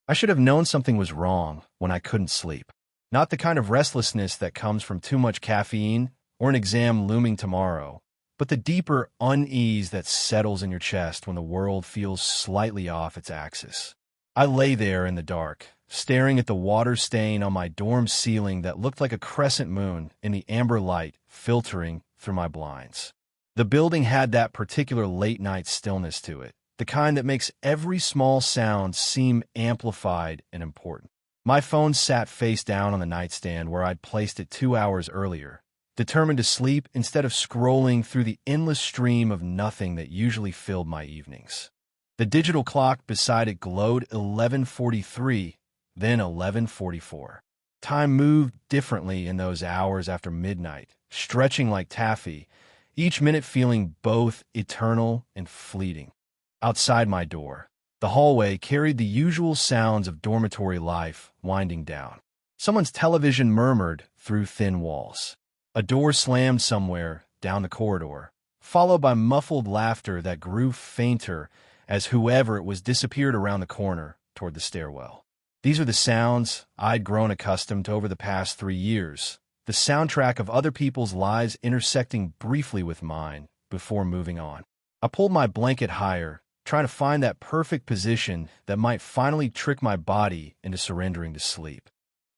I should have known something was wrong when I couldn't sleep. Not the kind of restlessness that comes from too much caffeine or an exam looming tomorrow, but the deeper unease that settles in your chest when the world feels slightly off its axis. I lay there in the dark, staring at the water stain on my dorm ceiling that looked like a crescent moon in the amber light filtering through my blinds. The building had that particular late-night stillness to it, the kind that makes every small sound seem amplified and important. My phone sat face down on the nightstand where I'd placed it 2 hours earlier, determined to sleep instead of scrolling through the endless stream of nothing that usually filled my evenings. The digital clock beside it glowed 11:43, then 11:44. Time moved differently in those hours after midnight, stretching like taffy, each minute feeling both eternal and fleeting. Outside my door, the hallway carried the usual sounds of dormitory life winding down. Someone's television murmured through thin walls. A door slammed somewhere down the corridor, followed by muffled laughter that grew fainter as whoever it was disappeared around the corner toward the stairwell. These are the sounds I'd grown accustomed to over the past 3 years, the soundtrack of other people's lives intersecting briefly with mine before moving on. I pulled my blanket higher, trying to find that perfect position that might finally trick my body into surrendering to sleep.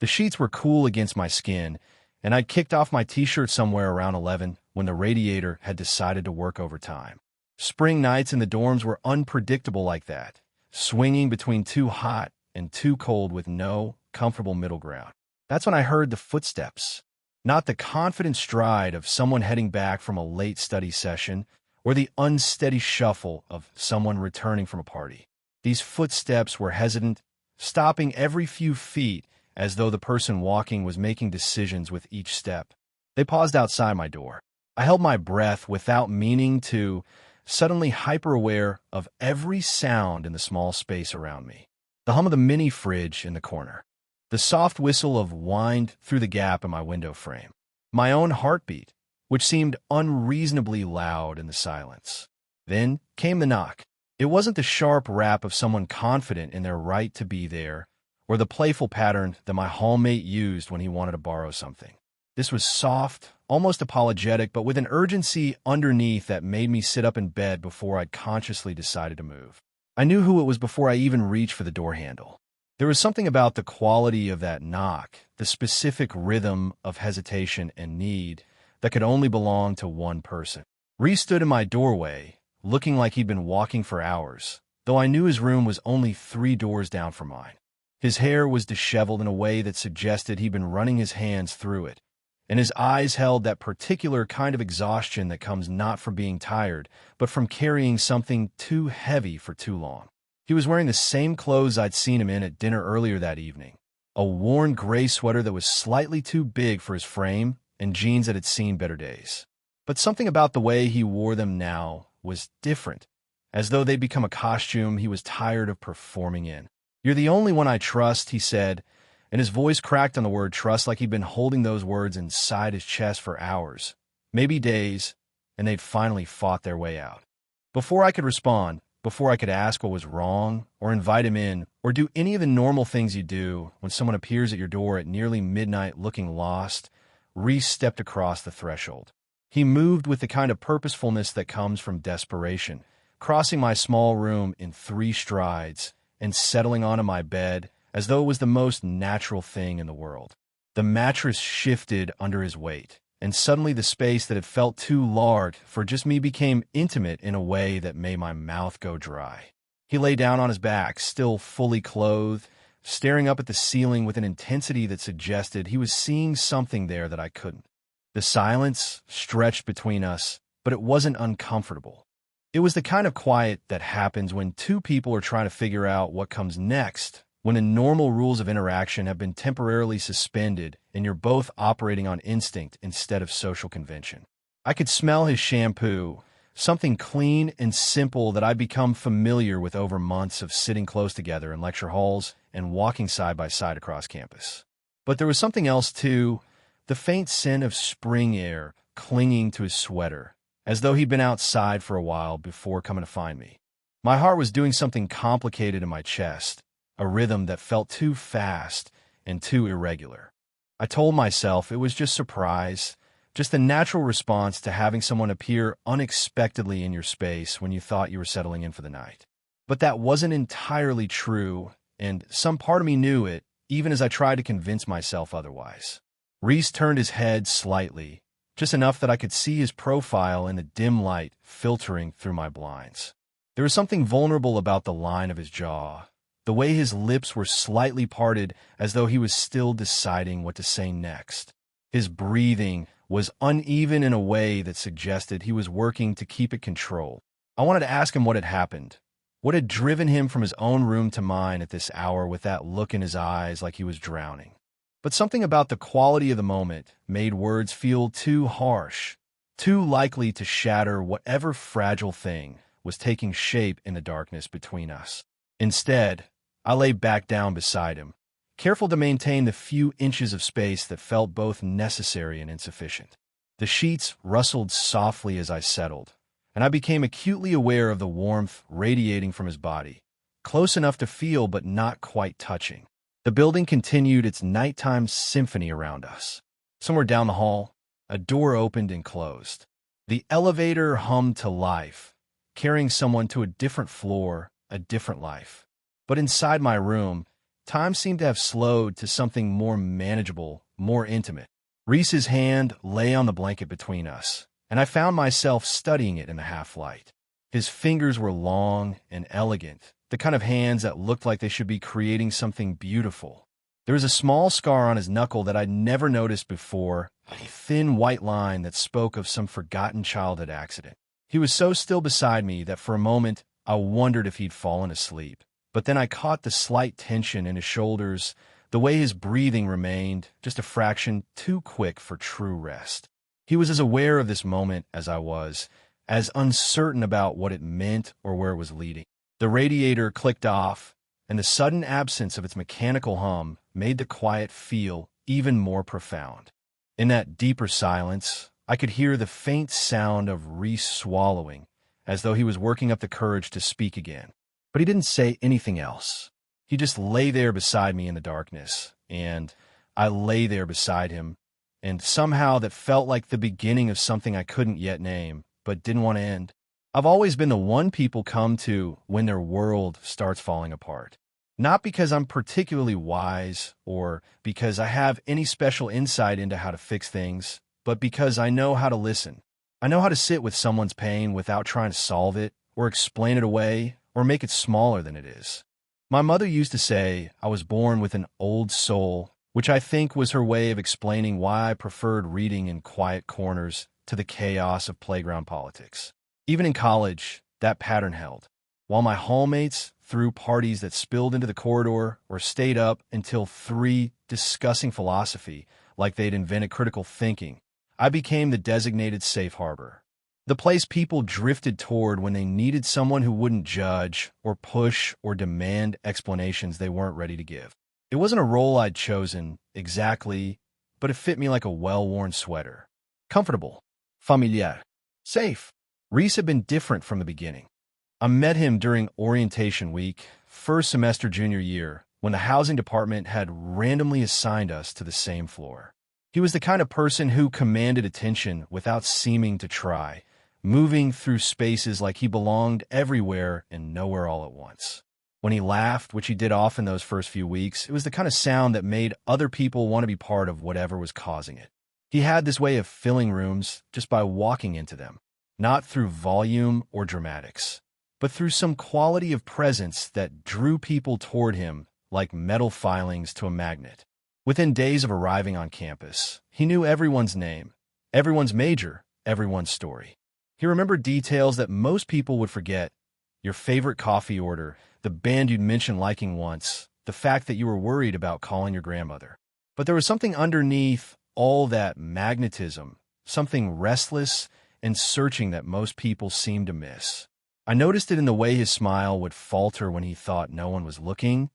The sheets were cool against my skin, and I'd kicked off my t-shirt somewhere around 11 when the radiator had decided to work overtime. Spring nights in the dorms were unpredictable like that, swinging between too hot and too cold with no comfortable middle ground. That's when I heard the footsteps, not the confident stride of someone heading back from a late study session, or the unsteady shuffle of someone returning from a party. These footsteps were hesitant, stopping every few feet as though the person walking was making decisions with each step. They paused outside my door. I held my breath without meaning to, suddenly hyper-aware of every sound in the small space around me. The hum of the mini fridge in the corner. The soft whistle of wind through the gap in my window frame. My own heartbeat, which seemed unreasonably loud in the silence. Then came the knock. It wasn't the sharp rap of someone confident in their right to be there, or the playful pattern that my hallmate used when he wanted to borrow something. This was soft, almost apologetic, but with an urgency underneath that made me sit up in bed before I'd consciously decided to move. I knew who it was before I even reached for the door handle. There was something about the quality of that knock, the specific rhythm of hesitation and need, that could only belong to one person. Reese stood in my doorway, looking like he'd been walking for hours, though I knew his room was only 3 doors down from mine. His hair was disheveled in a way that suggested he'd been running his hands through it, and his eyes held that particular kind of exhaustion that comes not from being tired, but from carrying something too heavy for too long. He was wearing the same clothes I'd seen him in at dinner earlier that evening, a worn gray sweater that was slightly too big for his frame, and jeans that had seen better days. But something about the way he wore them now was different, as though they'd become a costume he was tired of performing in. "You're the only one I trust," he said, and his voice cracked on the word trust like he'd been holding those words inside his chest for hours, maybe days, and they'd finally fought their way out. Before I could respond, before I could ask what was wrong, or invite him in, or do any of the normal things you do when someone appears at your door at nearly midnight looking lost, Reese stepped across the threshold. He moved with the kind of purposefulness that comes from desperation, crossing my small room in 3 strides and settling onto my bed as though it was the most natural thing in the world. The mattress shifted under his weight, and suddenly the space that had felt too large for just me became intimate in a way that made my mouth go dry. He lay down on his back, still fully clothed, staring up at the ceiling with an intensity that suggested he was seeing something there that I couldn't. The silence stretched between us, but it wasn't uncomfortable. It was the kind of quiet that happens when 2 people are trying to figure out what comes next, when the normal rules of interaction have been temporarily suspended and you're both operating on instinct instead of social convention. I could smell his shampoo, something clean and simple that I'd become familiar with over months of sitting close together in lecture halls and walking side by side across campus. But there was something else too, the faint scent of spring air clinging to his sweater, as though he'd been outside for a while before coming to find me. My heart was doing something complicated in my chest, a rhythm that felt too fast and too irregular. I told myself it was just surprise, just a natural response to having someone appear unexpectedly in your space when you thought you were settling in for the night. But that wasn't entirely true, and some part of me knew it, even as I tried to convince myself otherwise. Reese turned his head slightly, just enough that I could see his profile in the dim light filtering through my blinds. There was something vulnerable about the line of his jaw, the way his lips were slightly parted as though he was still deciding what to say next. His breathing was uneven in a way that suggested he was working to keep it controlled. I wanted to ask him what had happened, what had driven him from his own room to mine at this hour with that look in his eyes like he was drowning. But something about the quality of the moment made words feel too harsh, too likely to shatter whatever fragile thing was taking shape in the darkness between us. Instead, I lay back down beside him, careful to maintain the few inches of space that felt both necessary and insufficient. The sheets rustled softly as I settled, and I became acutely aware of the warmth radiating from his body, close enough to feel but not quite touching. The building continued its nighttime symphony around us. Somewhere down the hall, a door opened and closed. The elevator hummed to life, carrying someone to a different floor, a different life. But inside my room, time seemed to have slowed to something more manageable, more intimate. Reese's hand lay on the blanket between us, and I found myself studying it in the half-light. His fingers were long and elegant, the kind of hands that looked like they should be creating something beautiful. There was a small scar on his knuckle that I'd never noticed before, a thin white line that spoke of some forgotten childhood accident. He was so still beside me that for a moment I wondered if he'd fallen asleep. But then I caught the slight tension in his shoulders, the way his breathing remained just a fraction too quick for true rest. He was as aware of this moment as I was, as uncertain about what it meant or where it was leading. The radiator clicked off, and the sudden absence of its mechanical hum made the quiet feel even more profound. In that deeper silence, I could hear the faint sound of Reese swallowing, as though he was working up the courage to speak again. But he didn't say anything else. He just lay there beside me in the darkness, and I lay there beside him, and somehow that felt like the beginning of something I couldn't yet name, but didn't want to end. I've always been the one people come to when their world starts falling apart. Not because I'm particularly wise or because I have any special insight into how to fix things, but because I know how to listen. I know how to sit with someone's pain without trying to solve it or explain it away or make it smaller than it is. My mother used to say I was born with an old soul, which I think was her way of explaining why I preferred reading in quiet corners to the chaos of playground politics. Even in college, that pattern held. While my hallmates threw parties that spilled into the corridor or stayed up until 3 discussing philosophy like they'd invented critical thinking, I became the designated safe harbor. The place people drifted toward when they needed someone who wouldn't judge or push or demand explanations they weren't ready to give. It wasn't a role I'd chosen exactly, but it fit me like a well-worn sweater. Comfortable, familiar, safe. Reese had been different from the beginning. I met him during orientation week, first semester junior year, when the housing department had randomly assigned us to the same floor. He was the kind of person who commanded attention without seeming to try, moving through spaces like he belonged everywhere and nowhere all at once. When he laughed, which he did often those first few weeks, it was the kind of sound that made other people want to be part of whatever was causing it. He had this way of filling rooms just by walking into them, not through volume or dramatics, but through some quality of presence that drew people toward him like metal filings to a magnet. Within days of arriving on campus, he knew everyone's name, everyone's major, everyone's story. He remembered details that most people would forget: your favorite coffee order, the band you'd mentioned liking once, the fact that you were worried about calling your grandmother. But there was something underneath all that magnetism, something restless and searching that most people seemed to miss. I noticed it in the way his smile would falter when he thought no one was looking,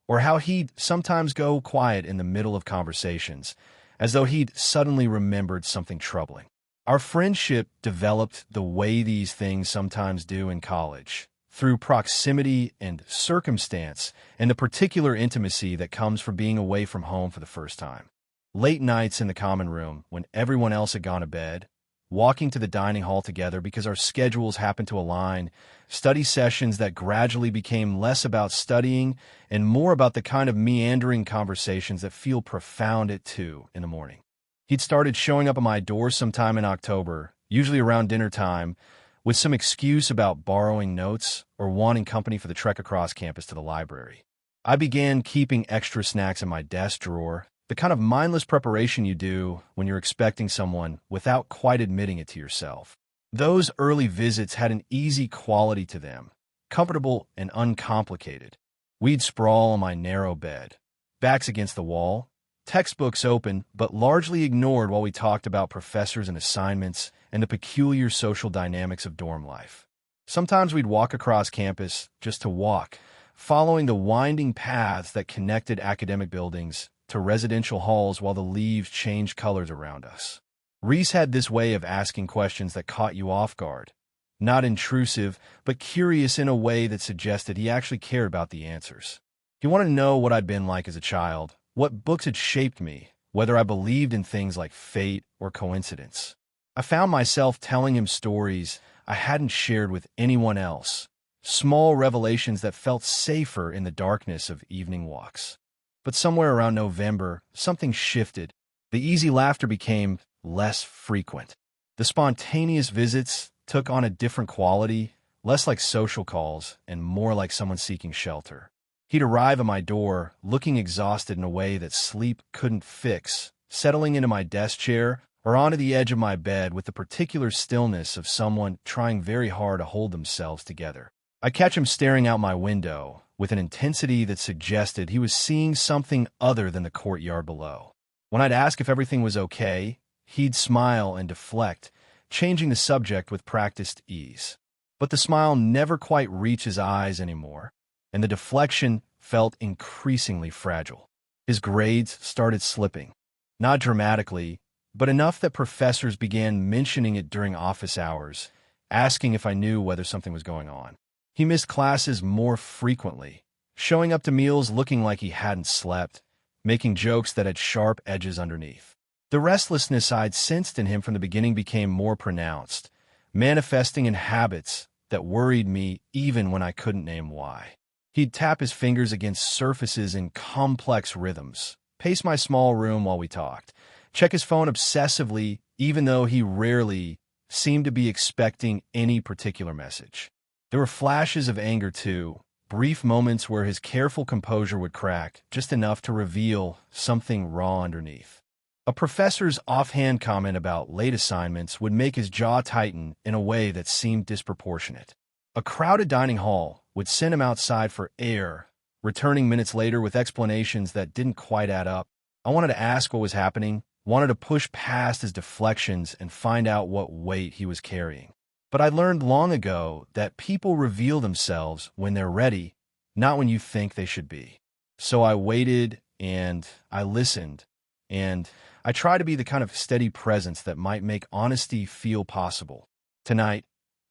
or how he'd sometimes go quiet in the middle of conversations, as though he'd suddenly remembered something troubling. Our friendship developed the way these things sometimes do in college, through proximity and circumstance, and the particular intimacy that comes from being away from home for the first time. Late nights in the common room, when everyone else had gone to bed, walking to the dining hall together because our schedules happened to align, study sessions that gradually became less about studying and more about the kind of meandering conversations that feel profound at 2 in the morning. He'd started showing up at my door sometime in October, usually around dinner time, with some excuse about borrowing notes or wanting company for the trek across campus to the library. I began keeping extra snacks in my desk drawer, the kind of mindless preparation you do when you're expecting someone without quite admitting it to yourself. Those early visits had an easy quality to them, comfortable and uncomplicated. We'd sprawl on my narrow bed, backs against the wall, textbooks open but largely ignored while we talked about professors and assignments and the peculiar social dynamics of dorm life. Sometimes we'd walk across campus just to walk, following the winding paths that connected academic buildings to residential halls while the leaves changed colors around us. Reese had this way of asking questions that caught you off guard. Not intrusive, but curious in a way that suggested he actually cared about the answers. He wanted to know what I'd been like as a child, what books had shaped me, whether I believed in things like fate or coincidence. I found myself telling him stories I hadn't shared with anyone else, small revelations that felt safer in the darkness of evening walks. But somewhere around November, something shifted. The easy laughter became less frequent. The spontaneous visits took on a different quality, less like social calls and more like someone seeking shelter. He'd arrive at my door, looking exhausted in a way that sleep couldn't fix, settling into my desk chair or onto the edge of my bed with the particular stillness of someone trying very hard to hold themselves together. I'd catch him staring out my window with an intensity that suggested he was seeing something other than the courtyard below. When I'd ask if everything was okay, he'd smile and deflect, changing the subject with practiced ease. But the smile never quite reached his eyes anymore, and the deflection felt increasingly fragile. His grades started slipping, not dramatically, but enough that professors began mentioning it during office hours, asking if I knew whether something was going on. He missed classes more frequently, showing up to meals looking like he hadn't slept, making jokes that had sharp edges underneath. The restlessness I'd sensed in him from the beginning became more pronounced, manifesting in habits that worried me even when I couldn't name why. He'd tap his fingers against surfaces in complex rhythms, pace my small room while we talked, check his phone obsessively even though he rarely seemed to be expecting any particular message. There were flashes of anger, too, brief moments where his careful composure would crack, just enough to reveal something raw underneath. A professor's offhand comment about late assignments would make his jaw tighten in a way that seemed disproportionate. A crowded dining hall would send him outside for air, returning minutes later with explanations that didn't quite add up. I wanted to ask what was happening, wanted to push past his deflections and find out what weight he was carrying. But I learned long ago that people reveal themselves when they're ready, not when you think they should be. So I waited and I listened, and I tried to be the kind of steady presence that might make honesty feel possible. Tonight,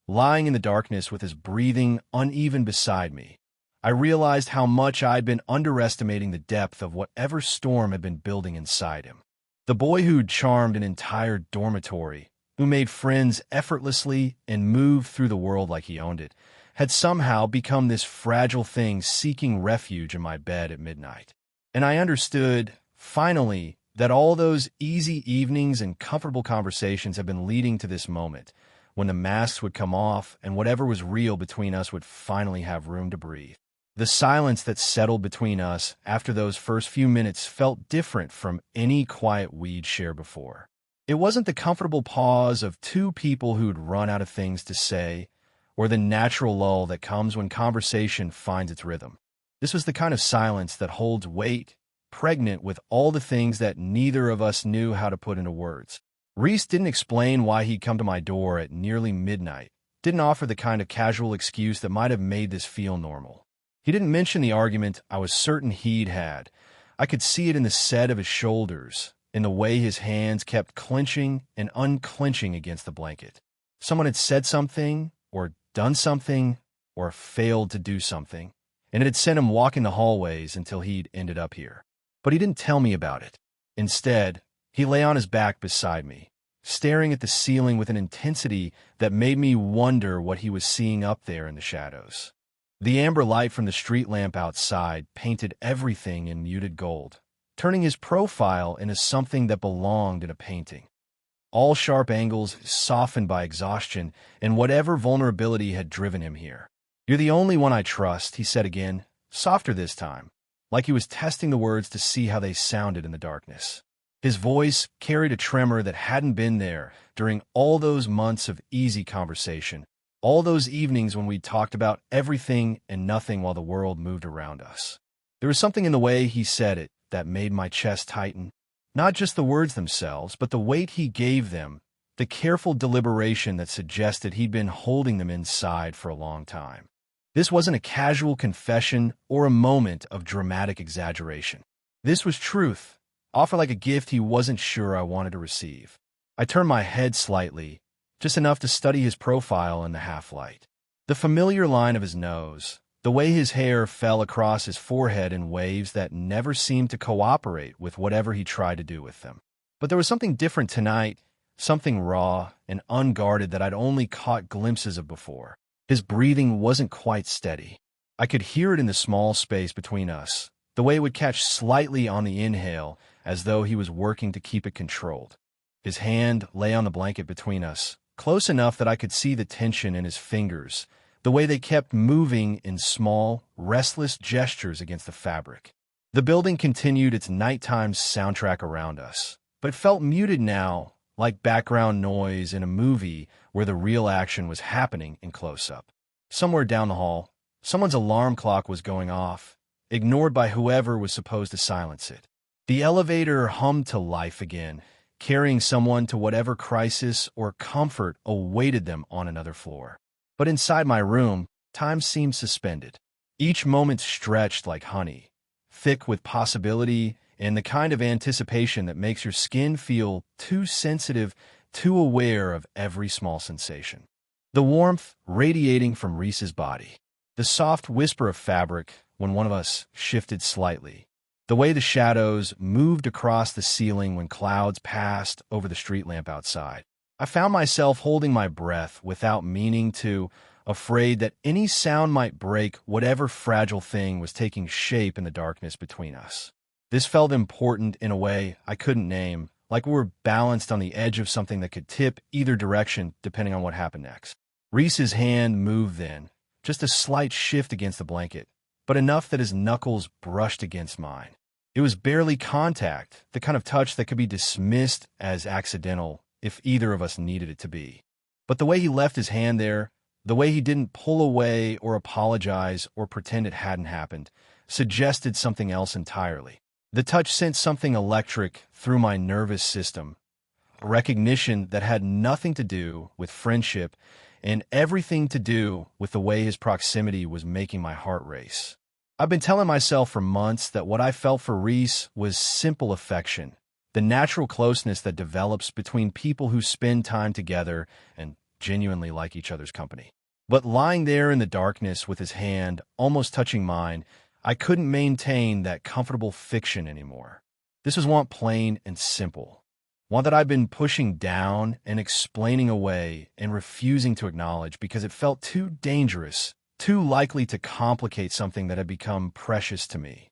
lying in the darkness with his breathing uneven beside me, I realized how much I'd been underestimating the depth of whatever storm had been building inside him. The boy who'd charmed an entire dormitory, who made friends effortlessly and moved through the world like he owned it, had somehow become this fragile thing seeking refuge in my bed at midnight. And I understood, finally, that all those easy evenings and comfortable conversations had been leading to this moment, when the masks would come off and whatever was real between us would finally have room to breathe. The silence that settled between us after those first few minutes felt different from any quiet we'd shared before. It wasn't the comfortable pause of two people who'd run out of things to say, or the natural lull that comes when conversation finds its rhythm. This was the kind of silence that holds weight, pregnant with all the things that neither of us knew how to put into words. Reese didn't explain why he'd come to my door at nearly midnight, didn't offer the kind of casual excuse that might have made this feel normal. He didn't mention the argument I was certain he'd had. I could see it in the set of his shoulders, in the way his hands kept clenching and unclenching against the blanket. Someone had said something or done something or failed to do something, and it had sent him walking the hallways until he'd ended up here. But he didn't tell me about it. Instead, he lay on his back beside me, staring at the ceiling with an intensity that made me wonder what he was seeing up there in the shadows. The amber light from the street lamp outside painted everything in muted gold, turning his profile into something that belonged in a painting. All sharp angles softened by exhaustion and whatever vulnerability had driven him here. "You're the only one I trust," he said again, softer this time, like he was testing the words to see how they sounded in the darkness. His voice carried a tremor that hadn't been there during all those months of easy conversation, all those evenings when we talked about everything and nothing while the world moved around us. There was something in the way he said it that made my chest tighten. Not just the words themselves, but the weight he gave them, the careful deliberation that suggested he'd been holding them inside for a long time. This wasn't a casual confession or a moment of dramatic exaggeration. This was truth, offered like a gift he wasn't sure I wanted to receive. I turned my head slightly, just enough to study his profile in the half-light. The familiar line of his nose, the way his hair fell across his forehead in waves that never seemed to cooperate with whatever he tried to do with them. But there was something different tonight, something raw and unguarded that I'd only caught glimpses of before. His breathing wasn't quite steady. I could hear it in the small space between us, the way it would catch slightly on the inhale, as though he was working to keep it controlled. His hand lay on the blanket between us, close enough that I could see the tension in his fingers, the way they kept moving in small, restless gestures against the fabric. The building continued its nighttime soundtrack around us, but felt muted now, like background noise in a movie where the real action was happening in close-up. Somewhere down the hall, someone's alarm clock was going off, ignored by whoever was supposed to silence it. The elevator hummed to life again, carrying someone to whatever crisis or comfort awaited them on another floor. But inside my room, time seemed suspended. Each moment stretched like honey, thick with possibility and the kind of anticipation that makes your skin feel too sensitive, too aware of every small sensation. The warmth radiating from Reese's body, the soft whisper of fabric when one of us shifted slightly, the way the shadows moved across the ceiling when clouds passed over the street lamp outside. I found myself holding my breath without meaning to, afraid that any sound might break whatever fragile thing was taking shape in the darkness between us. This felt important in a way I couldn't name, like we were balanced on the edge of something that could tip either direction depending on what happened next. Reese's hand moved then, just a slight shift against the blanket, but enough that his knuckles brushed against mine. It was barely contact, the kind of touch that could be dismissed as accidental if either of us needed it to be. But the way he left his hand there, the way he didn't pull away or apologize or pretend it hadn't happened, suggested something else entirely. The touch sent something electric through my nervous system, a recognition that had nothing to do with friendship and everything to do with the way his proximity was making my heart race. I've been telling myself for months that what I felt for Reese was simple affection, the natural closeness that develops between people who spend time together and genuinely like each other's company. But lying there in the darkness with his hand almost touching mine, I couldn't maintain that comfortable fiction anymore. This was one plain and simple, one that I've been pushing down and explaining away and refusing to acknowledge because it felt too dangerous, too likely to complicate something that had become precious to me.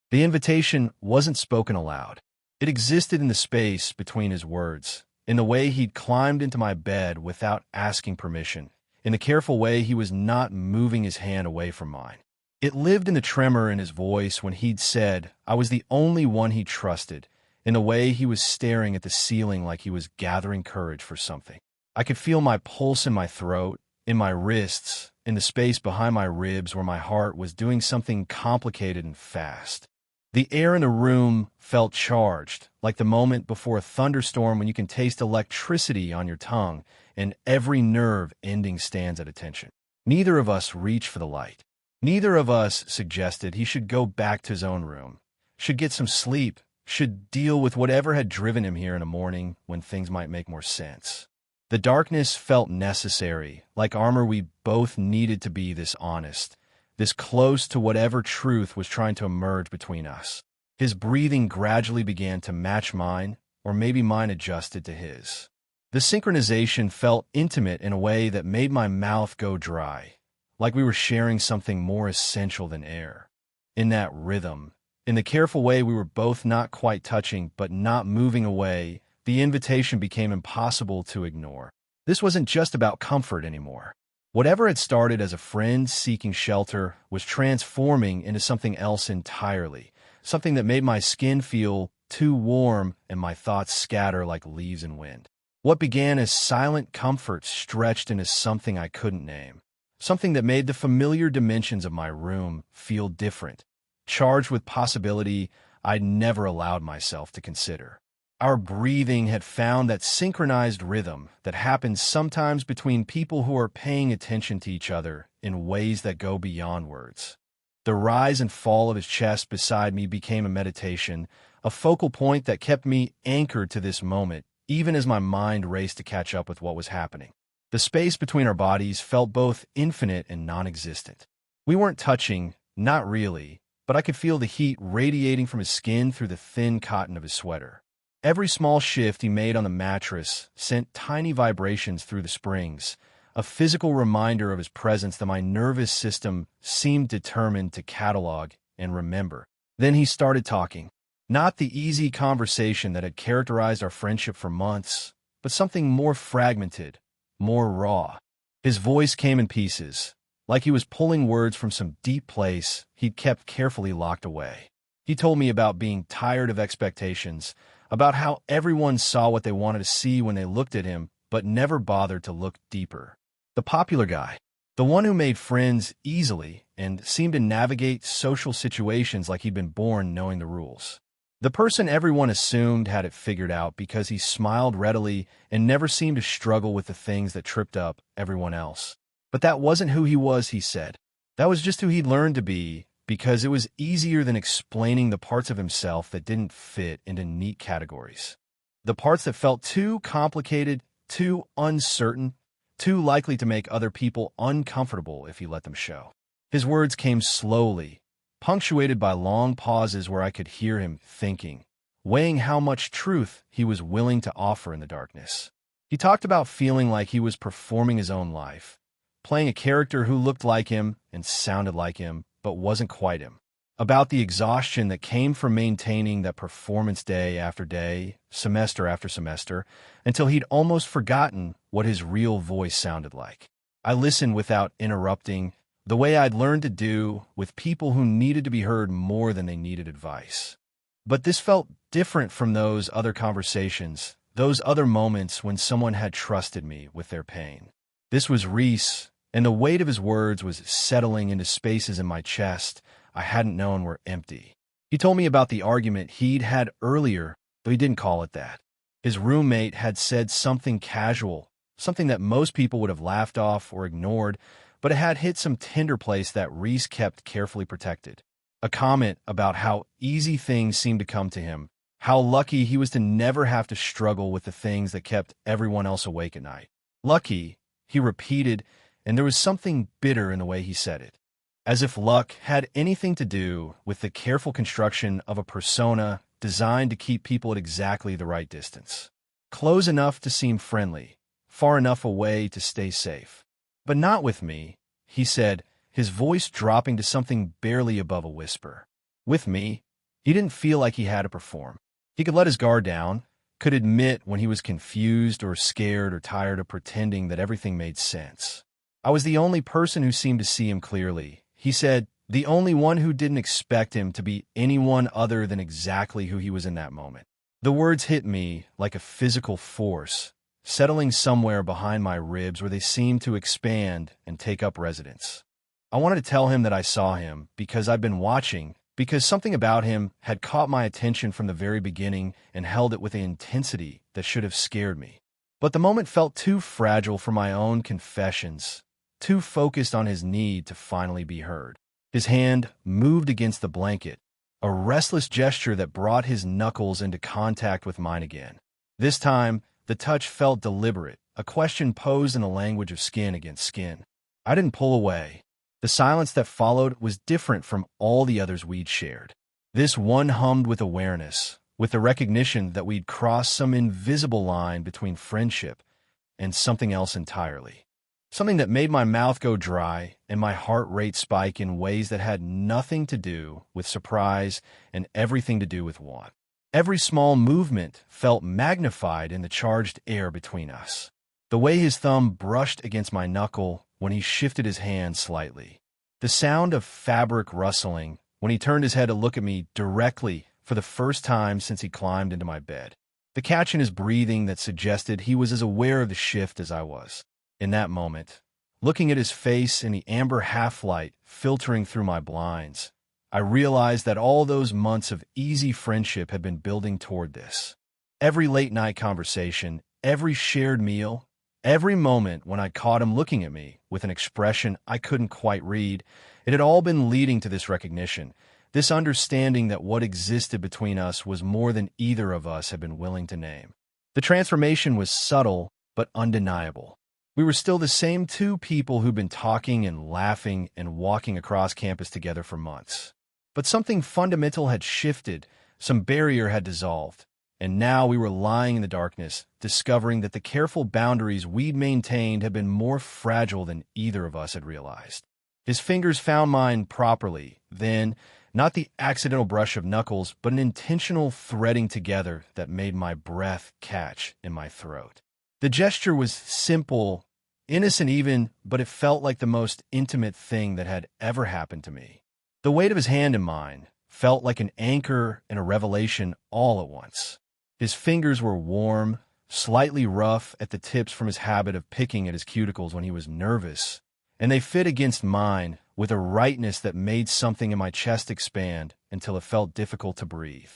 The invitation wasn't spoken aloud. It existed in the space between his words, in the way he'd climbed into my bed without asking permission, in the careful way he was not moving his hand away from mine. It lived in the tremor in his voice when he'd said I was the only one he trusted, in the way he was staring at the ceiling like he was gathering courage for something. I could feel my pulse in my throat, in my wrists, in the space behind my ribs where my heart was doing something complicated and fast. The air in the room felt charged, like the moment before a thunderstorm when you can taste electricity on your tongue and every nerve ending stands at attention. Neither of us reached for the light. Neither of us suggested he should go back to his own room, should get some sleep, should deal with whatever had driven him here in a morning when things might make more sense. The darkness felt necessary, like armor. We both needed to be this honest, this close to whatever truth was trying to emerge between us. His breathing gradually began to match mine, or maybe mine adjusted to his. The synchronization felt intimate in a way that made my mouth go dry, like we were sharing something more essential than air. In that rhythm, in the careful way we were both not quite touching but not moving away, the invitation became impossible to ignore. This wasn't just about comfort anymore. Whatever had started as a friend seeking shelter was transforming into something else entirely, something that made my skin feel too warm and my thoughts scatter like leaves in wind. What began as silent comfort stretched into something I couldn't name, something that made the familiar dimensions of my room feel different, charged with possibility I'd never allowed myself to consider. Our breathing had found that synchronized rhythm that happens sometimes between people who are paying attention to each other in ways that go beyond words. The rise and fall of his chest beside me became a meditation, a focal point that kept me anchored to this moment, even as my mind raced to catch up with what was happening. The space between our bodies felt both infinite and non-existent. We weren't touching, not really, but I could feel the heat radiating from his skin through the thin cotton of his sweater. Every small shift he made on the mattress sent tiny vibrations through the springs, a physical reminder of his presence that my nervous system seemed determined to catalog and remember. Then he started talking. Not the easy conversation that had characterized our friendship for months, but something more fragmented, more raw. His voice came in pieces, like he was pulling words from some deep place he'd kept carefully locked away. He told me about being tired of expectations, about how everyone saw what they wanted to see when they looked at him, but never bothered to look deeper. The popular guy, the one who made friends easily and seemed to navigate social situations like he'd been born knowing the rules. The person everyone assumed had it figured out because he smiled readily and never seemed to struggle with the things that tripped up everyone else. But that wasn't who he was, he said. That was just who he'd learned to be, because it was easier than explaining the parts of himself that didn't fit into neat categories. The parts that felt too complicated, too uncertain, too likely to make other people uncomfortable if he let them show. His words came slowly, punctuated by long pauses where I could hear him thinking, weighing how much truth he was willing to offer in the darkness. He talked about feeling like he was performing his own life, playing a character who looked like him and sounded like him, but wasn't quite him. About the exhaustion that came from maintaining that performance day after day, semester after semester, until he'd almost forgotten what his real voice sounded like. I listened without interrupting, the way I'd learned to do with people who needed to be heard more than they needed advice. But this felt different from those other conversations, those other moments when someone had trusted me with their pain. This was Reese, and the weight of his words was settling into spaces in my chest I hadn't known were empty. He told me about the argument he'd had earlier, though he didn't call it that. His roommate had said something casual, something that most people would have laughed off or ignored, but it had hit some tender place that Reese kept carefully protected. A comment about how easy things seemed to come to him, how lucky he was to never have to struggle with the things that kept everyone else awake at night. Lucky, he repeated, and there was something bitter in the way he said it, as if luck had anything to do with the careful construction of a persona designed to keep people at exactly the right distance. Close enough to seem friendly, far enough away to stay safe. But not with me, he said, his voice dropping to something barely above a whisper. With me, he didn't feel like he had to perform. He could let his guard down, could admit when he was confused or scared or tired of pretending that everything made sense. I was the only person who seemed to see him clearly. He said, the only one who didn't expect him to be anyone other than exactly who he was in that moment. The words hit me like a physical force, settling somewhere behind my ribs where they seemed to expand and take up residence. I wanted to tell him that I saw him because I'd been watching, because something about him had caught my attention from the very beginning and held it with an intensity that should have scared me. But the moment felt too fragile for my own confessions, too focused on his need to finally be heard. His hand moved against the blanket, a restless gesture that brought his knuckles into contact with mine again. This time, the touch felt deliberate, a question posed in the language of skin against skin. I didn't pull away. The silence that followed was different from all the others we'd shared. This one hummed with awareness, with the recognition that we'd crossed some invisible line between friendship and something else entirely. Something that made my mouth go dry and my heart rate spike in ways that had nothing to do with surprise and everything to do with want. Every small movement felt magnified in the charged air between us. The way his thumb brushed against my knuckle when he shifted his hand slightly. The sound of fabric rustling when he turned his head to look at me directly for the first time since he climbed into my bed. The catch in his breathing that suggested he was as aware of the shift as I was. In that moment, looking at his face in the amber half-light filtering through my blinds, I realized that all those months of easy friendship had been building toward this. Every late-night conversation, every shared meal, every moment when I caught him looking at me with an expression I couldn't quite read, it had all been leading to this recognition, this understanding that what existed between us was more than either of us had been willing to name. The transformation was subtle but undeniable. We were still the same two people who'd been talking and laughing and walking across campus together for months. But something fundamental had shifted, some barrier had dissolved, and now we were lying in the darkness, discovering that the careful boundaries we'd maintained had been more fragile than either of us had realized. His fingers found mine properly, then, not the accidental brush of knuckles, but an intentional threading together that made my breath catch in my throat. The gesture was simple, innocent even, but it felt like the most intimate thing that had ever happened to me. The weight of his hand in mine felt like an anchor and a revelation all at once. His fingers were warm, slightly rough at the tips from his habit of picking at his cuticles when he was nervous, and they fit against mine with a rightness that made something in my chest expand until it felt difficult to breathe.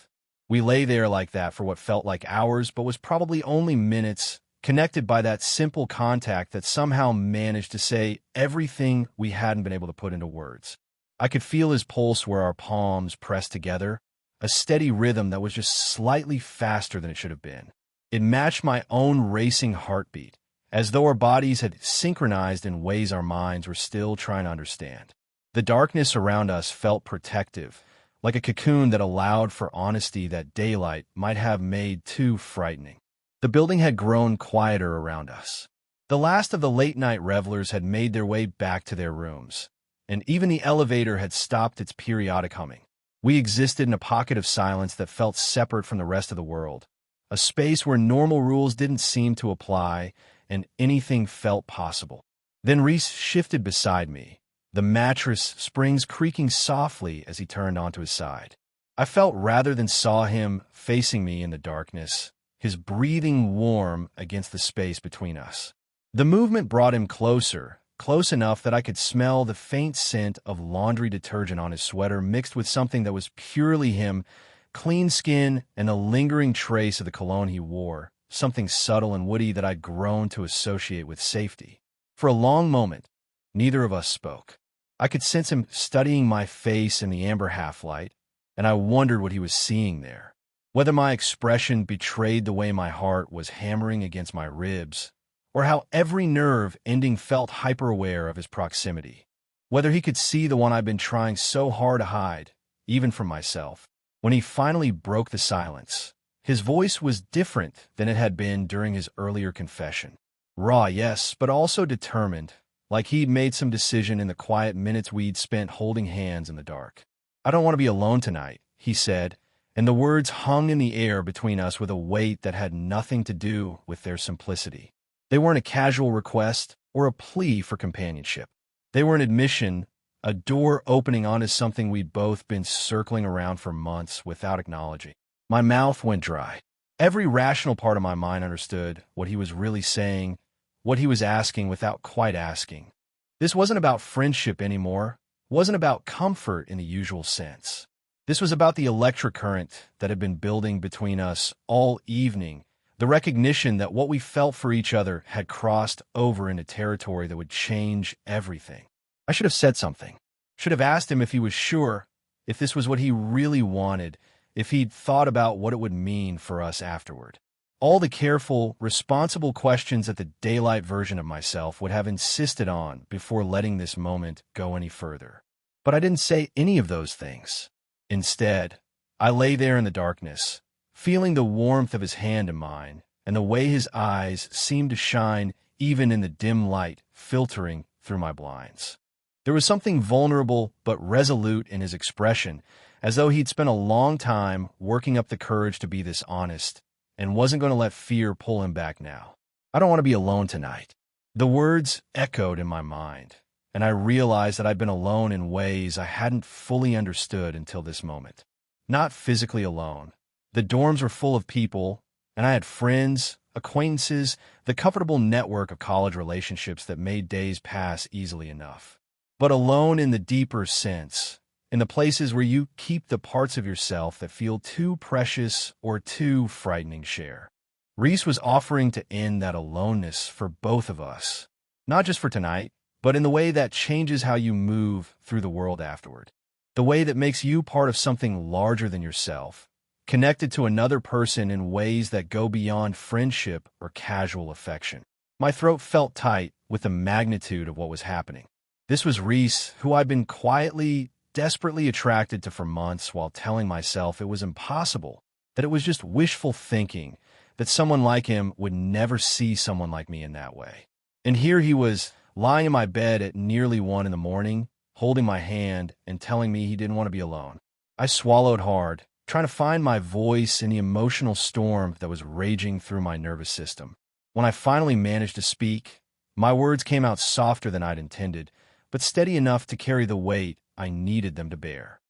We lay there like that for what felt like hours, but was probably only minutes, connected by that simple contact that somehow managed to say everything we hadn't been able to put into words. I could feel his pulse where our palms pressed together, a steady rhythm that was just slightly faster than it should have been. It matched my own racing heartbeat, as though our bodies had synchronized in ways our minds were still trying to understand. The darkness around us felt protective, like a cocoon that allowed for honesty that daylight might have made too frightening. The building had grown quieter around us. The last of the late-night revelers had made their way back to their rooms, and even the elevator had stopped its periodic humming. We existed in a pocket of silence that felt separate from the rest of the world, a space where normal rules didn't seem to apply and anything felt possible. Then Reese shifted beside me, the mattress springs creaking softly as he turned onto his side. I felt rather than saw him facing me in the darkness, his breathing warm against the space between us. The movement brought him closer, close enough that I could smell the faint scent of laundry detergent on his sweater mixed with something that was purely him, clean skin and a lingering trace of the cologne he wore, something subtle and woody that I'd grown to associate with safety. For a long moment, neither of us spoke. I could sense him studying my face in the amber half-light, and I wondered what he was seeing there. Whether my expression betrayed the way my heart was hammering against my ribs, or how every nerve ending felt hyper-aware of his proximity. Whether he could see the one I'd been trying so hard to hide, even from myself. When he finally broke the silence, his voice was different than it had been during his earlier confession. Raw, yes, but also determined, like he'd made some decision in the quiet minutes we'd spent holding hands in the dark. "I don't want to be alone tonight," he said, and the words hung in the air between us with a weight that had nothing to do with their simplicity. They weren't a casual request or a plea for companionship. They were an admission, a door opening onto something we'd both been circling around for months without acknowledging. My mouth went dry. Every rational part of my mind understood what he was really saying, what he was asking without quite asking. This wasn't about friendship anymore, wasn't about comfort in the usual sense. This was about the electric current that had been building between us all evening, the recognition that what we felt for each other had crossed over into territory that would change everything. I should have said something. Should have asked him if he was sure, if this was what he really wanted, if he'd thought about what it would mean for us afterward. All the careful, responsible questions that the daylight version of myself would have insisted on before letting this moment go any further. But I didn't say any of those things. Instead, I lay there in the darkness, feeling the warmth of his hand in mine, and the way his eyes seemed to shine even in the dim light filtering through my blinds. There was something vulnerable but resolute in his expression, as though he'd spent a long time working up the courage to be this honest, and wasn't going to let fear pull him back now. "I don't want to be alone tonight." The words echoed in my mind, and I realized that I'd been alone in ways I hadn't fully understood until this moment. Not physically alone. The dorms were full of people, and I had friends, acquaintances, the comfortable network of college relationships that made days pass easily enough. But alone in the deeper sense, in the places where you keep the parts of yourself that feel too precious or too frightening to share. Reese was offering to end that aloneness for both of us, not just for tonight, but in the way that changes how you move through the world afterward. The way that makes you part of something larger than yourself, connected to another person in ways that go beyond friendship or casual affection. My throat felt tight with the magnitude of what was happening. This was Reese, who I'd been quietly, desperately attracted to for months while telling myself it was impossible, that it was just wishful thinking, that someone like him would never see someone like me in that way. And here he was, lying in my bed at nearly 1 in the morning, holding my hand and telling me he didn't want to be alone. I swallowed hard, trying to find my voice in the emotional storm that was raging through my nervous system. When I finally managed to speak, my words came out softer than I'd intended, but steady enough to carry the weight I needed them to bear.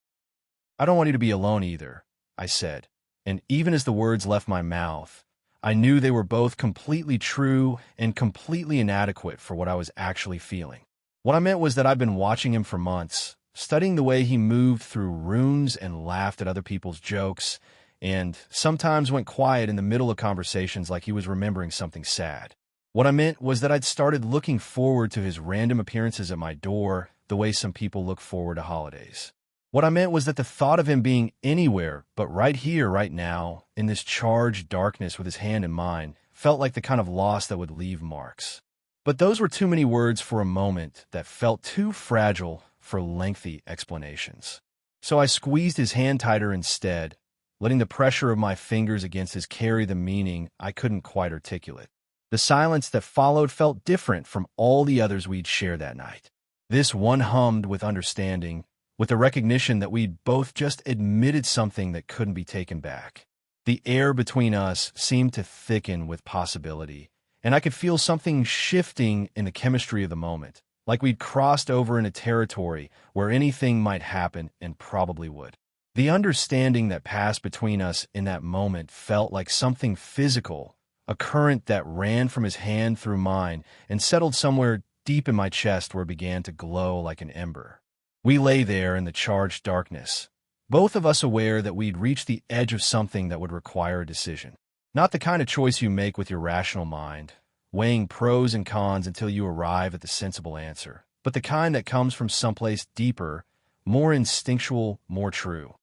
"I don't want you to be alone either," I said, and even as the words left my mouth, I knew they were both completely true and completely inadequate for what I was actually feeling. What I meant was that I'd been watching him for months, studying the way he moved through rooms and laughed at other people's jokes, and sometimes went quiet in the middle of conversations like he was remembering something sad. What I meant was that I'd started looking forward to his random appearances at my door the way some people look forward to holidays. What I meant was that the thought of him being anywhere but right here, right now, in this charged darkness with his hand in mine, felt like the kind of loss that would leave marks. But those were too many words for a moment that felt too fragile for lengthy explanations. So I squeezed his hand tighter instead, letting the pressure of my fingers against his carry the meaning I couldn't quite articulate. The silence that followed felt different from all the others we'd shared that night. This one hummed with understanding, with the recognition that we'd both just admitted something that couldn't be taken back. The air between us seemed to thicken with possibility, and I could feel something shifting in the chemistry of the moment, like we'd crossed over into territory where anything might happen and probably would. The understanding that passed between us in that moment felt like something physical, a current that ran from his hand through mine and settled somewhere deep in my chest where it began to glow like an ember. We lay there in the charged darkness, both of us aware that we'd reached the edge of something that would require a decision. Not the kind of choice you make with your rational mind, weighing pros and cons until you arrive at the sensible answer, but the kind that comes from someplace deeper, more instinctual, more true.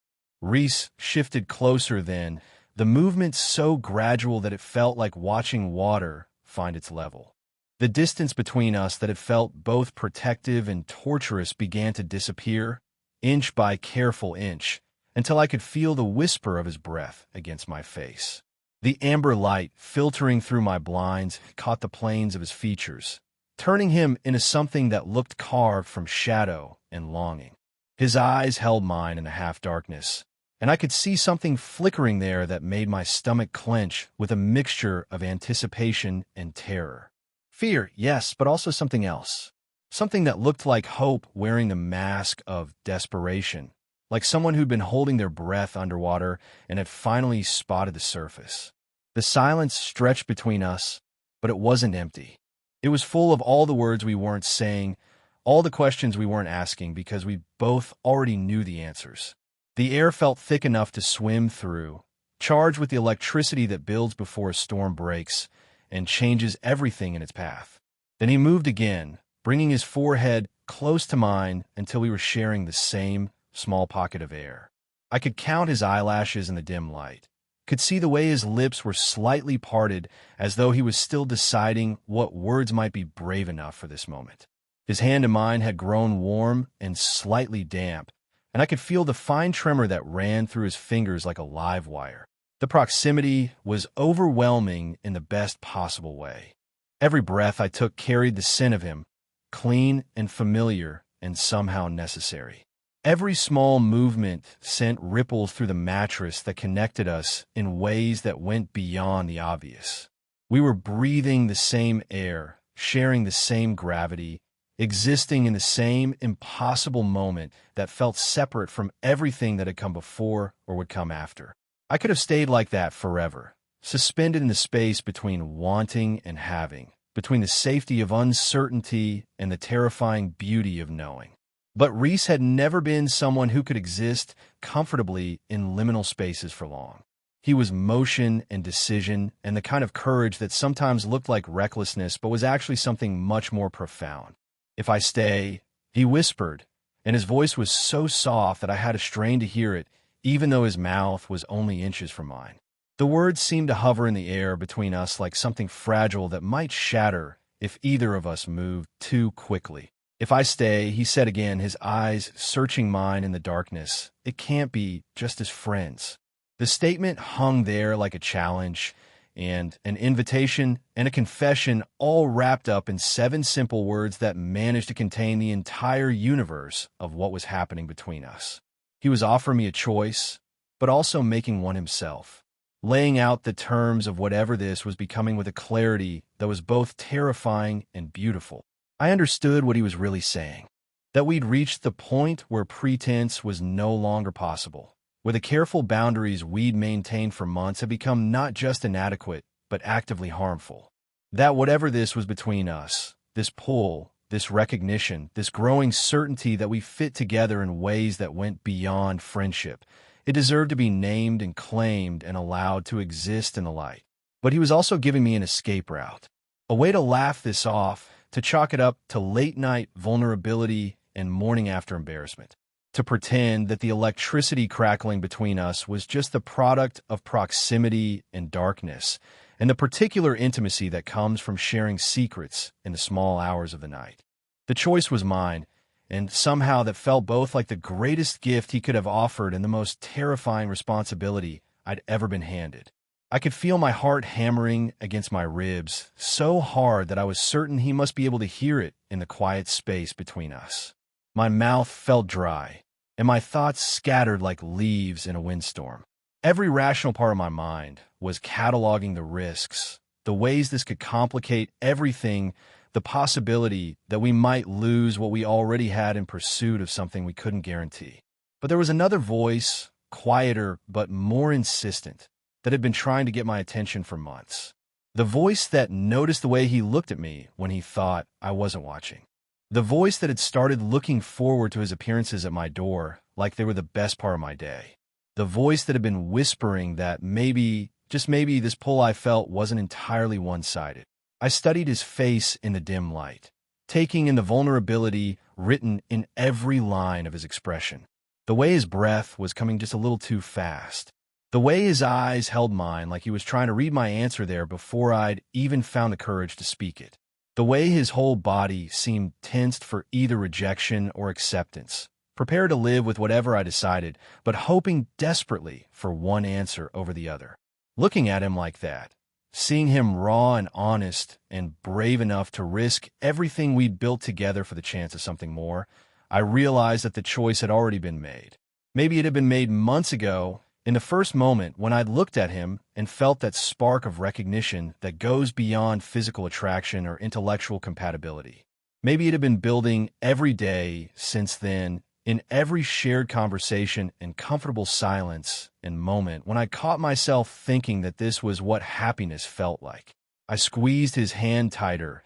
Reese shifted closer then, the movement so gradual that it felt like watching water find its level. The distance between us that had felt both protective and torturous began to disappear, inch by careful inch, until I could feel the whisper of his breath against my face. The amber light filtering through my blinds caught the planes of his features, turning him into something that looked carved from shadow and longing. His eyes held mine in the half-darkness, and I could see something flickering there that made my stomach clench with a mixture of anticipation and terror. Fear, yes, but also something else. Something that looked like hope wearing the mask of desperation, like someone who'd been holding their breath underwater and had finally spotted the surface. The silence stretched between us, but it wasn't empty. It was full of all the words we weren't saying, all the questions we weren't asking because we both already knew the answers. The air felt thick enough to swim through, charged with the electricity that builds before a storm breaks and changes everything in its path. Then he moved again, bringing his forehead close to mine until we were sharing the same small pocket of air. I could count his eyelashes in the dim light, could see the way his lips were slightly parted as though he was still deciding what words might be brave enough for this moment. His hand in mine had grown warm and slightly damp, and I could feel the fine tremor that ran through his fingers like a live wire. The proximity was overwhelming in the best possible way. Every breath I took carried the scent of him, clean and familiar and somehow necessary. Every small movement sent ripples through the mattress that connected us in ways that went beyond the obvious. We were breathing the same air, sharing the same gravity, existing in the same impossible moment that felt separate from everything that had come before or would come after. I could have stayed like that forever, suspended in the space between wanting and having, between the safety of uncertainty and the terrifying beauty of knowing. But Reese had never been someone who could exist comfortably in liminal spaces for long. He was motion and decision and the kind of courage that sometimes looked like recklessness but was actually something much more profound. "If I stay," he whispered, and his voice was so soft that I had to strain to hear it, even though his mouth was only inches from mine. The words seemed to hover in the air between us like something fragile that might shatter if either of us moved too quickly. "If I stay," he said again, his eyes searching mine in the darkness, "it can't be just as friends." The statement hung there like a challenge and an invitation and a confession, all wrapped up in 7 simple words that managed to contain the entire universe of what was happening between us. He was offering me a choice, but also making one himself, laying out the terms of whatever this was becoming with a clarity that was both terrifying and beautiful. I understood what he was really saying, that we'd reached the point where pretense was no longer possible, where the careful boundaries we'd maintained for months had become not just inadequate, but actively harmful. That whatever this was between us, this pull, this recognition, this growing certainty that we fit together in ways that went beyond friendship, it deserved to be named and claimed and allowed to exist in the light. But he was also giving me an escape route, a way to laugh this off, to chalk it up to late-night vulnerability and morning-after embarrassment, to pretend that the electricity crackling between us was just the product of proximity and darkness, and the particular intimacy that comes from sharing secrets in the small hours of the night. The choice was mine, and somehow that felt both like the greatest gift he could have offered and the most terrifying responsibility I'd ever been handed. I could feel my heart hammering against my ribs so hard that I was certain he must be able to hear it in the quiet space between us. My mouth felt dry, and my thoughts scattered like leaves in a windstorm. Every rational part of my mind was cataloging the risks, the ways this could complicate everything, the possibility that we might lose what we already had in pursuit of something we couldn't guarantee. But there was another voice, quieter but more insistent, that had been trying to get my attention for months. The voice that noticed the way he looked at me when he thought I wasn't watching. The voice that had started looking forward to his appearances at my door like they were the best part of my day. The voice that had been whispering that maybe, just maybe, this pull I felt wasn't entirely one-sided. I studied his face in the dim light, taking in the vulnerability written in every line of his expression. The way his breath was coming just a little too fast. The way his eyes held mine like he was trying to read my answer there before I'd even found the courage to speak it. The way his whole body seemed tensed for either rejection or acceptance, prepared to live with whatever I decided, but hoping desperately for one answer over the other. Looking at him like that, seeing him raw and honest and brave enough to risk everything we'd built together for the chance of something more, I realized that the choice had already been made. Maybe it had been made months ago, in the first moment when I'd looked at him and felt that spark of recognition that goes beyond physical attraction or intellectual compatibility. Maybe it had been building every day since then, in every shared conversation and comfortable silence and moment when I caught myself thinking that this was what happiness felt like. I squeezed his hand tighter,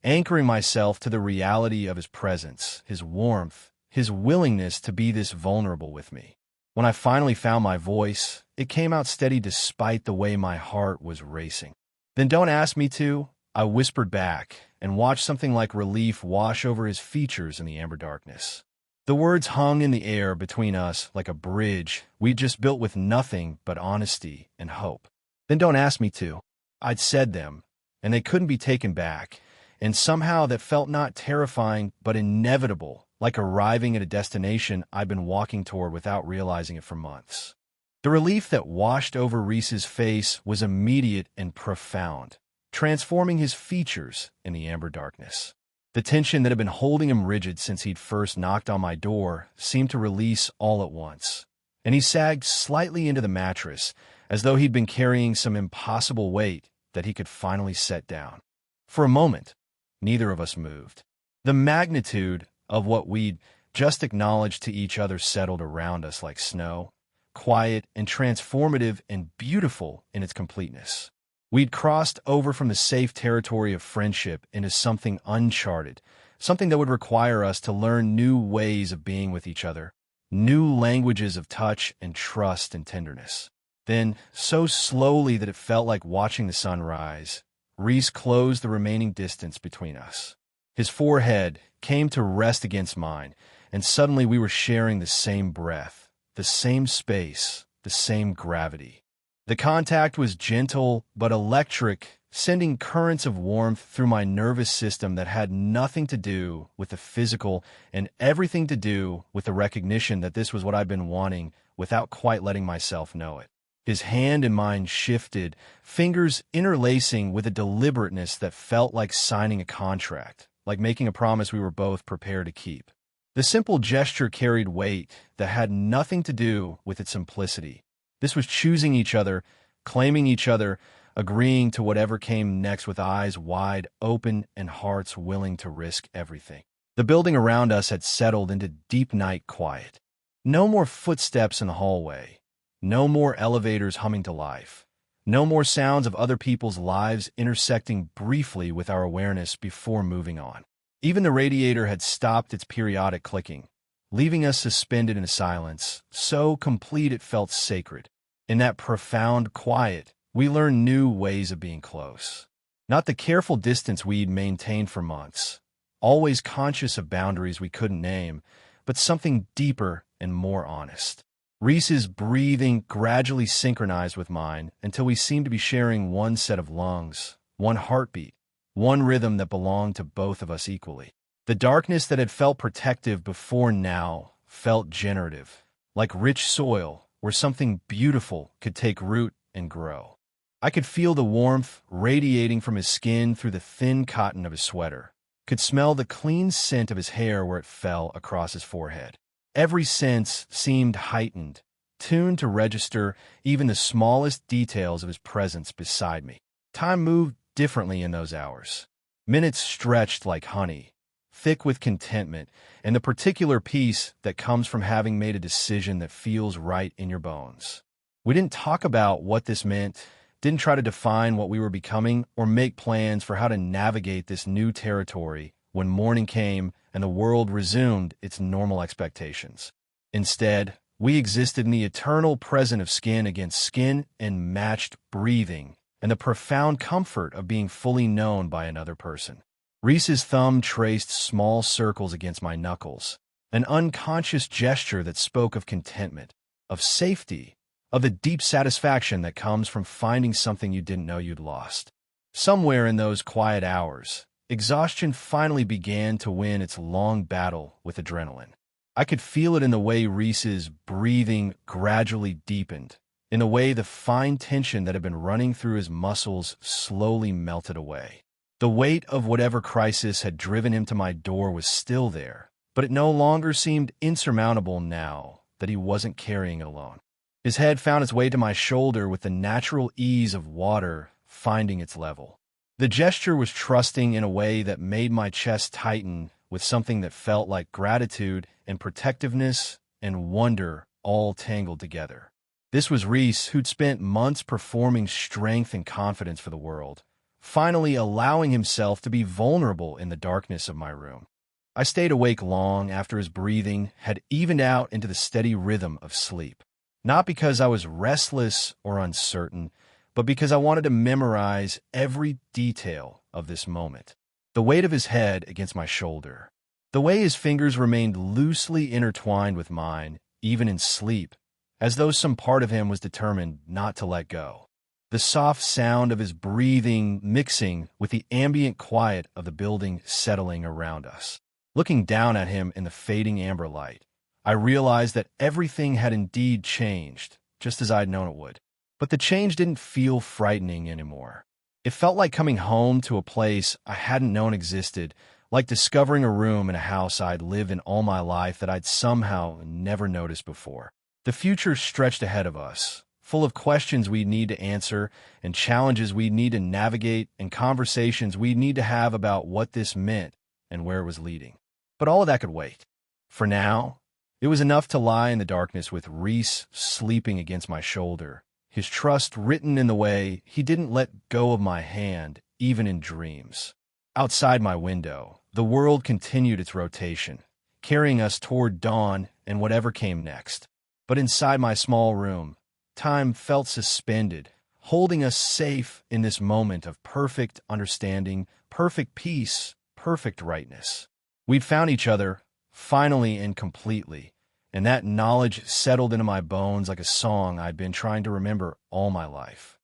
anchoring myself to the reality of his presence, his warmth, his willingness to be this vulnerable with me. When I finally found my voice, it came out steady despite the way my heart was racing. "Then don't ask me to," I whispered back and watched something like relief wash over his features in the amber darkness. The words hung in the air between us like a bridge we'd just built with nothing but honesty and hope. Then don't ask me to. I'd said them, and they couldn't be taken back, and somehow that felt not terrifying but inevitable, like arriving at a destination I'd been walking toward without realizing it for months. The relief that washed over Reese's face was immediate and profound, transforming his features in the amber darkness. The tension that had been holding him rigid since he'd first knocked on my door seemed to release all at once, and he sagged slightly into the mattress, as though he'd been carrying some impossible weight that he could finally set down. For a moment, neither of us moved. The magnitude of what we'd just acknowledged to each other settled around us like snow, quiet and transformative and beautiful in its completeness. We'd crossed over from the safe territory of friendship into something uncharted, something that would require us to learn new ways of being with each other, new languages of touch and trust and tenderness. Then, so slowly that it felt like watching the sun rise, Reese closed the remaining distance between us. His forehead came to rest against mine, and suddenly we were sharing the same breath, the same space, the same gravity. The contact was gentle but electric, sending currents of warmth through my nervous system that had nothing to do with the physical and everything to do with the recognition that this was what I'd been wanting without quite letting myself know it. His hand and mine shifted, fingers interlacing with a deliberateness that felt like signing a contract, like making a promise we were both prepared to keep. The simple gesture carried weight that had nothing to do with its simplicity. This was choosing each other, claiming each other, agreeing to whatever came next with eyes wide open and hearts willing to risk everything. The building around us had settled into deep night quiet. No more footsteps in the hallway. No more elevators humming to life. No more sounds of other people's lives intersecting briefly with our awareness before moving on. Even the radiator had stopped its periodic clicking, leaving us suspended in a silence, so complete it felt sacred. In that profound quiet, we learned new ways of being close. Not the careful distance we'd maintained for months, always conscious of boundaries we couldn't name, but something deeper and more honest. Reese's breathing gradually synchronized with mine until we seemed to be sharing one set of lungs, one heartbeat, one rhythm that belonged to both of us equally. The darkness that had felt protective before now felt generative, like rich soil where something beautiful could take root and grow. I could feel the warmth radiating from his skin through the thin cotton of his sweater, could smell the clean scent of his hair where it fell across his forehead. Every sense seemed heightened, tuned to register even the smallest details of his presence beside me. Time moved differently in those hours. Minutes stretched like honey, thick with contentment and the particular peace that comes from having made a decision that feels right in your bones. We didn't talk about what this meant, didn't try to define what we were becoming or make plans for how to navigate this new territory when morning came and the world resumed its normal expectations. Instead, we existed in the eternal present of skin against skin and matched breathing and the profound comfort of being fully known by another person. Reese's thumb traced small circles against my knuckles, an unconscious gesture that spoke of contentment, of safety, of the deep satisfaction that comes from finding something you didn't know you'd lost. Somewhere in those quiet hours, exhaustion finally began to win its long battle with adrenaline. I could feel it in the way Reese's breathing gradually deepened, in the way the fine tension that had been running through his muscles slowly melted away. The weight of whatever crisis had driven him to my door was still there, but it no longer seemed insurmountable now that he wasn't carrying it alone. His head found its way to my shoulder with the natural ease of water finding its level. The gesture was trusting in a way that made my chest tighten with something that felt like gratitude and protectiveness and wonder all tangled together. This was Reese, who'd spent months performing strength and confidence for the world, finally allowing himself to be vulnerable in the darkness of my room. I stayed awake long after his breathing had evened out into the steady rhythm of sleep, not because I was restless or uncertain, but because I wanted to memorize every detail of this moment. The weight of his head against my shoulder, The way his fingers remained loosely intertwined with mine, even in sleep, as though some part of him was determined not to let go. The soft sound of his breathing mixing with the ambient quiet of the building settling around us. Looking down at him in the fading amber light, I realized that everything had indeed changed, just as I'd known it would. But the change didn't feel frightening anymore. It felt like coming home to a place I hadn't known existed, like discovering a room in a house I'd lived in all my life that I'd somehow never noticed before. The future stretched ahead of us, full of questions we'd need to answer, and challenges we'd need to navigate, and conversations we'd need to have about what this meant and where it was leading. But all of that could wait. For now, it was enough to lie in the darkness with Reese sleeping against my shoulder, his trust written in the way he didn't let go of my hand, even in dreams. Outside my window, the world continued its rotation, carrying us toward dawn and whatever came next. But inside my small room, time felt suspended, holding us safe in this moment of perfect understanding, perfect peace, perfect rightness. We'd found each other, finally and completely, and that knowledge settled into my bones like a song I'd been trying to remember all my life.